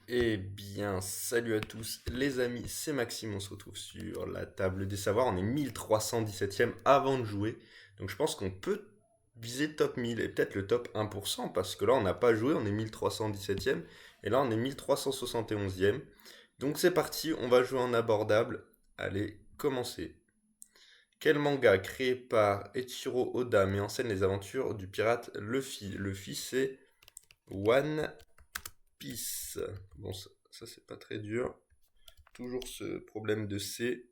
Eh bien, salut à tous les amis, c'est Maxime, on se retrouve sur la table des savoirs, on est 1317e avant de jouer, donc je pense qu'on peut viser le top 1000 et peut-être le top 1%, parce que là on n'a pas joué, on est 1317e, et là on est 1371e, donc c'est parti, on va jouer en abordable, allez, commencer. Quel manga créé par Eiichiro Oda met en scène les aventures du pirate Luffy? Luffy c'est One Piece. Bon, ça c'est pas très dur. Toujours ce problème de C.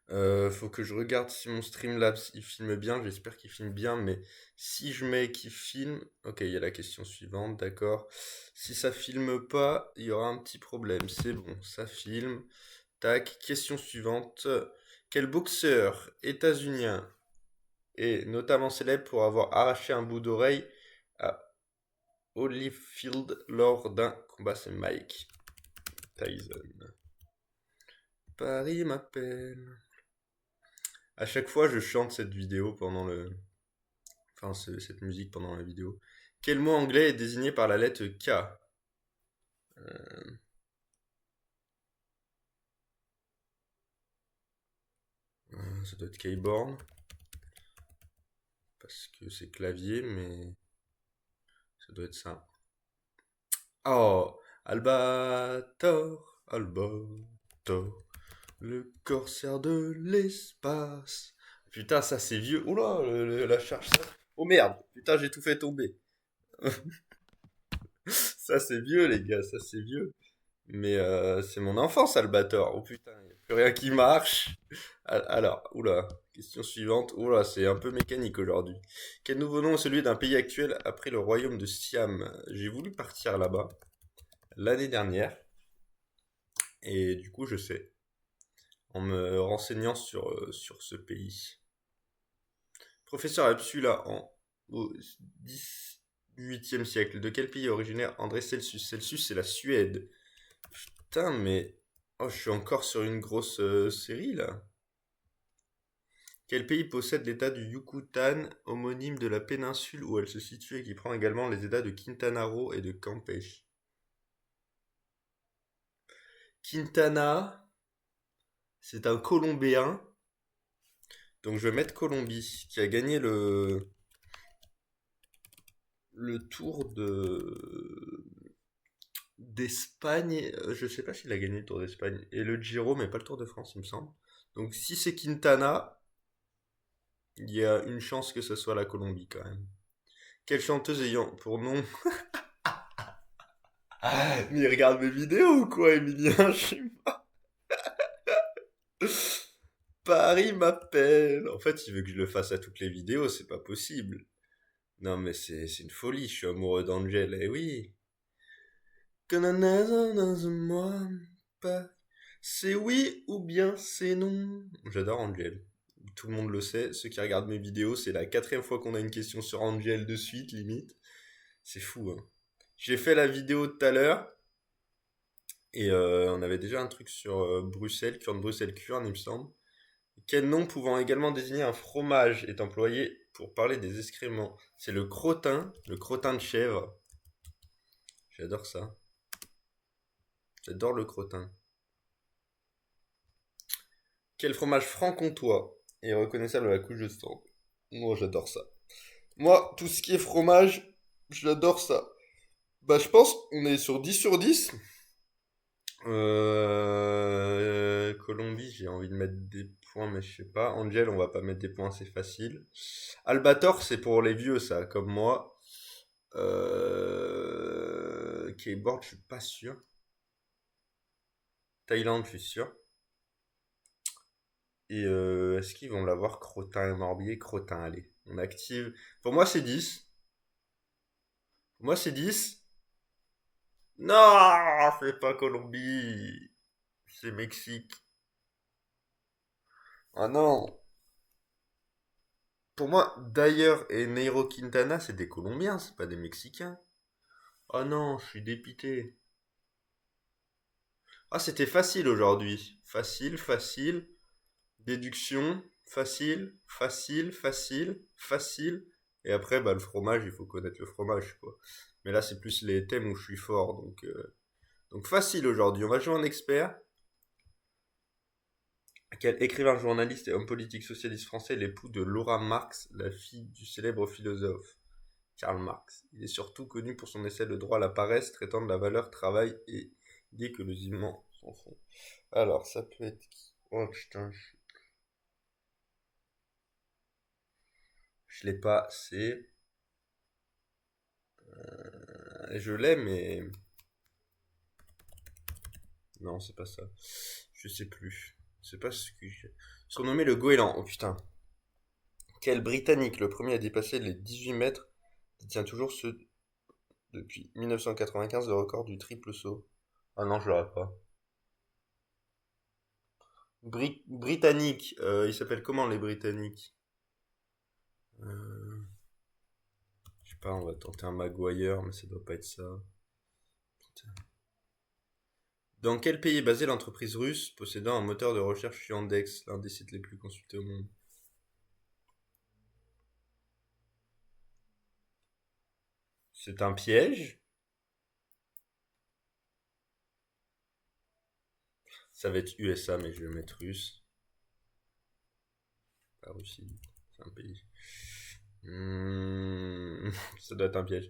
Faut que je regarde si mon Streamlabs il filme bien. J'espère qu'il filme bien, mais si je mets qu'il filme, ok, il y a la question suivante, d'accord. Si ça filme pas, il y aura un petit problème. C'est bon, ça filme. Tac, question suivante. Quel boxeur états-unien est notamment célèbre pour avoir arraché un bout d'oreille à Holyfield lors d'un combat? C'est Mike Tyson. Paris m'appelle. À chaque fois, je chante cette vidéo pendant le. Enfin, cette musique pendant la vidéo. Quel mot anglais est désigné par la lettre K? Euh, Ça doit être keyboard. Parce que c'est clavier, mais ça doit être ça. Oh! Albator, Albator, le corsaire de l'espace. Putain, ça c'est vieux. Oula, la charge, ça. Oh merde! Putain, j'ai tout fait tomber. Ça c'est vieux, les gars, ça c'est vieux. Mais c'est mon enfance, Albator. Oh putain, il n'y a plus rien qui marche. Alors, oula, question suivante. Oula, c'est un peu mécanique aujourd'hui. Quel nouveau nom est celui d'un pays actuel après le royaume de Siam? J'ai voulu partir là-bas l'année dernière. Et du coup, je sais. En me renseignant sur ce pays. Professeur Absula au 18e siècle. De quel pays est originaire André Celsus? Celsus, c'est la Suède. Putain, mais. Oh, je suis encore sur une grosse série là. Quel pays possède l'état du Yucatan, homonyme de la péninsule où elle se situe et qui prend également les états de Quintana Roo et de Campeche? Quintana, c'est un Colombien, donc je vais mettre Colombie, qui a gagné le tour d'Espagne. Je sais pas s'il a gagné le tour d'Espagne et le Giro, mais pas le Tour de France, il me semble. Donc si c'est Quintana, il y a une chance que ce soit la Colombie quand même. Quelle chanteuse ayant pour nom. Ah, mais il regarde mes vidéos ou quoi, Emilien? Paris m'appelle. En fait, il veut que je le fasse à toutes les vidéos, c'est pas possible. Non, mais c'est une folie, je suis amoureux d'Angel, eh oui. Que moi pas. C'est oui ou bien c'est non. J'adore Angel. Tout le monde le sait. Ceux qui regardent mes vidéos, c'est la quatrième fois qu'on a une question sur Angel de suite, limite. C'est fou, hein. J'ai fait la vidéo tout à l'heure. Et on avait déjà un truc sur Bruxelles, Kurn Bruxelles Kurn, il me semble. Quel nom pouvant également désigner un fromage est employé pour parler des excréments? C'est le crottin de chèvre. J'adore ça. J'adore le crottin. Quel fromage franc-comtois est reconnaissable à la couche de sang? Moi, j'adore ça. Moi, tout ce qui est fromage, j'adore ça. Bah, je pense qu'on est sur 10 sur 10. Colombie, j'ai envie de mettre des points, mais je sais pas. Angel, on va pas mettre des points, c'est facile. Albator, c'est pour les vieux, ça, comme moi. Keyboard, je suis pas sûr. Thaïlande, je suis sûr. Et est-ce qu'ils vont l'avoir Crottin et Morbier? Crottin, allez. On active. Pour moi, c'est 10. Pour moi, c'est 10. Non, c'est pas Colombie. C'est Mexique. Ah non. Pour moi, d'ailleurs, et Nairo Quintana, c'est des Colombiens, c'est pas des Mexicains. Oh non, je suis dépité. Ah, c'était facile aujourd'hui. Facile, facile. Déduction, facile, facile, facile, facile. Et après, bah, le fromage, il faut connaître le fromage, quoi. Mais là, c'est plus les thèmes où je suis fort. Donc facile aujourd'hui. On va jouer en expert. Quel écrivain, journaliste et homme politique socialiste français est l'époux de Laura Marx, la fille du célèbre philosophe Karl Marx? Il est surtout connu pour son essai Le droit à la paresse, traitant de la valeur travail et idée que les humains s'en font. Alors, ça peut être qui? Oh putain, je l'ai pas, c'est... Je l'ai, mais... Non, c'est pas ça. Je sais plus. C'est pas ce que j'ai... Surnommé le goéland. Oh putain. Quel Britannique, le premier à dépasser les 18 mètres, détient toujours depuis 1995 le record du triple saut? Ah non, je l'aurais pas. Britannique, ils s'appellent comment les Britanniques? euh, Je sais pas, on va tenter un Maguire, mais ça doit pas être ça. Putain. Dans quel pays est basée l'entreprise russe possédant un moteur de recherche Yandex, l'un des sites les plus consultés au monde? C'est un piège. Ça va être USA, mais je vais mettre russe. Pas Russie, c'est un pays. Ça doit être un piège.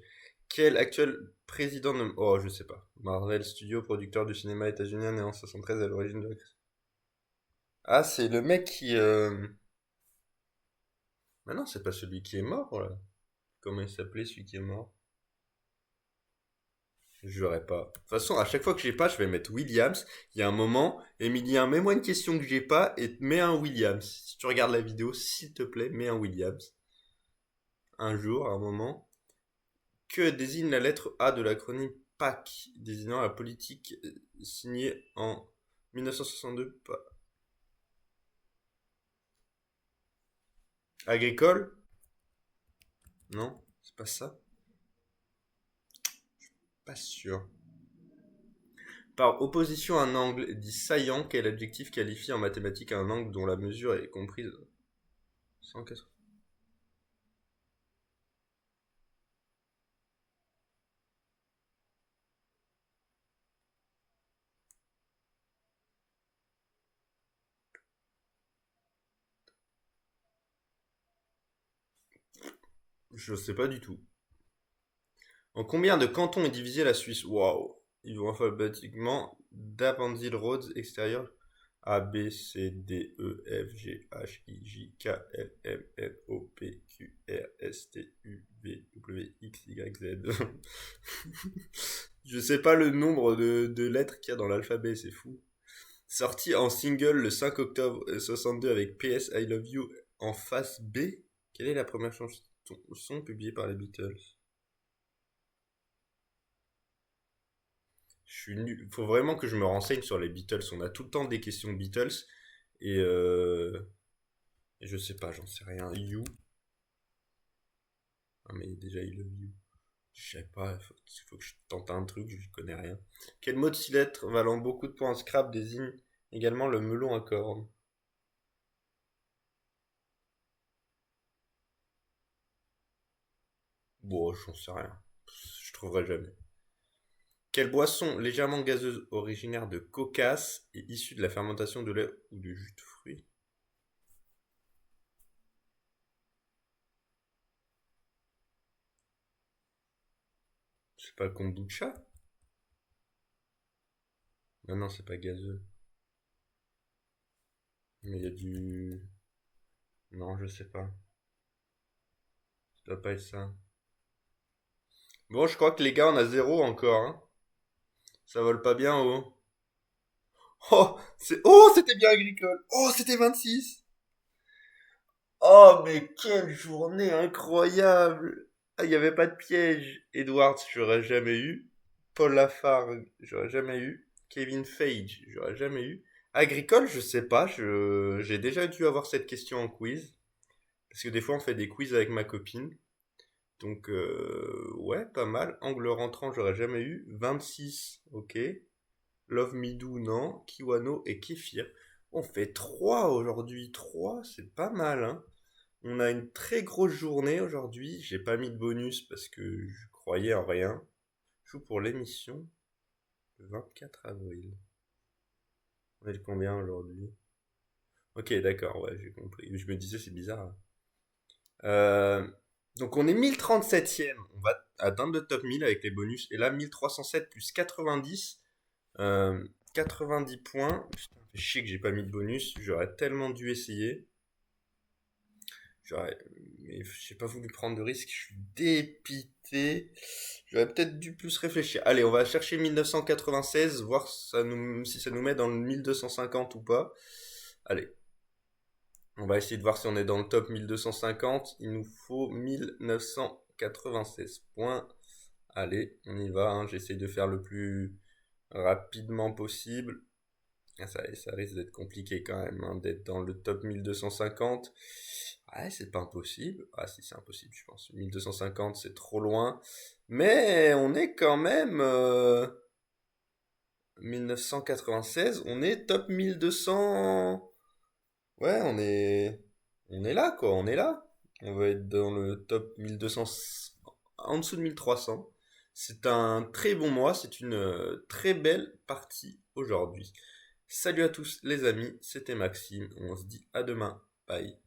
Quel actuel président de... Oh, je sais pas. Marvel Studios, producteur du cinéma états-unien, né en 73 à l'origine de la crise. Ah, c'est le mec qui... Mais non, c'est pas celui qui est mort, là. Comment il s'appelait, celui qui est mort? Je l'aurais pas. De toute façon, à chaque fois que j'ai pas, je vais mettre Williams. Il y a un moment, Emilien, mets-moi une question que j'ai pas et mets un Williams. Si tu regardes la vidéo, s'il te plaît, mets un Williams. Un jour, à un moment. Que désigne la lettre A de l'acronyme PAC, désignant la politique signée en 1962 Agricole? Non, c'est pas ça. Pas sûr. Par opposition à un angle dit saillant, quel adjectif qualifie en mathématiques un angle dont la mesure est comprise 180. Je sais pas du tout. En combien de cantons est divisée la Suisse? Waouh. Ils vont alphabétiquement d'Appenzell Roads extérieur. A, B, C, D, E, F, G, H, I, J, K, L, M, N, O, P, Q, R, S, T, U, V, W, X, Y, Z. Je sais pas le nombre de lettres qu'il y a dans l'alphabet, c'est fou. Sorti en single le 5 octobre 62 avec PS I Love You en face B. Quelle est la première chanson publiée par les Beatles? Je suis nul. Faut vraiment que je me renseigne sur les Beatles. On a tout le temps des questions Beatles. Et, et je sais pas, j'en sais rien. You. Ah, mais déjà, I love you. Je sais pas, il faut que je tente un truc, je connais rien. Quel mot de 6 lettres valant beaucoup de points en scrap désigne également le melon à cornes? Bon, j'en sais rien. Je trouverai jamais. Quelle boisson légèrement gazeuse originaire de Caucase et issue de la fermentation de lait ou de jus de fruits? C'est pas le kombucha? Non, non, c'est pas gazeux. Mais il y a du... Non, je sais pas. Ça doit pas être ça. Bon, je crois que les gars, on a zéro encore, hein. Ça vole pas bien haut. Oh, c'était bien agricole. Oh, c'était 26. Oh, mais quelle journée incroyable. Ah, il n'y avait pas de piège. Edwards, j'aurais jamais eu. Paul Lafargue, j'aurais jamais eu. Kevin Feige, j'aurais jamais eu. Agricole, je sais pas. J'ai déjà dû avoir cette question en quiz. Parce que des fois, on fait des quiz avec ma copine. Donc, ouais, pas mal. Angle rentrant, j'aurais jamais eu. 26, ok. Love Me Do, non. Kiwano et Kéfir. On fait 3 aujourd'hui. 3, c'est pas mal, hein. On a une très grosse journée aujourd'hui. J'ai pas mis de bonus parce que je croyais en rien. Je joue pour l'émission le 24 avril. On est le combien aujourd'hui? Ok, d'accord, ouais, j'ai compris. Je me disais, c'est bizarre, hein. Euh, donc on est 1037e. On va atteindre le top 1000 avec les bonus. Et là, 1307 plus 90. 90 points. Putain, fait chier que j'ai pas mis de bonus. J'aurais tellement dû essayer. J'aurais... Mais j'ai pas voulu prendre de risque. Je suis dépité. J'aurais peut-être dû plus réfléchir. Allez, on va chercher 1996. Voir si ça nous met dans le 1250 ou pas. Allez. On va essayer de voir si on est dans le top 1250. Il nous faut 1996 points. Allez, on y va, hein. J'essaie de faire le plus rapidement possible. Ah, ça risque d'être compliqué quand même, hein, d'être dans le top 1250. Ouais, c'est pas impossible. Ah si, c'est impossible, je pense. 1250, c'est trop loin. Mais on est quand même... 1996, on est top 1200. Ouais, on est là, quoi, on est là. On va être dans le top 1200, en dessous de 1300. C'est un très bon mois, c'est une très belle partie aujourd'hui. Salut à tous les amis, c'était Maxime, on se dit à demain. Bye.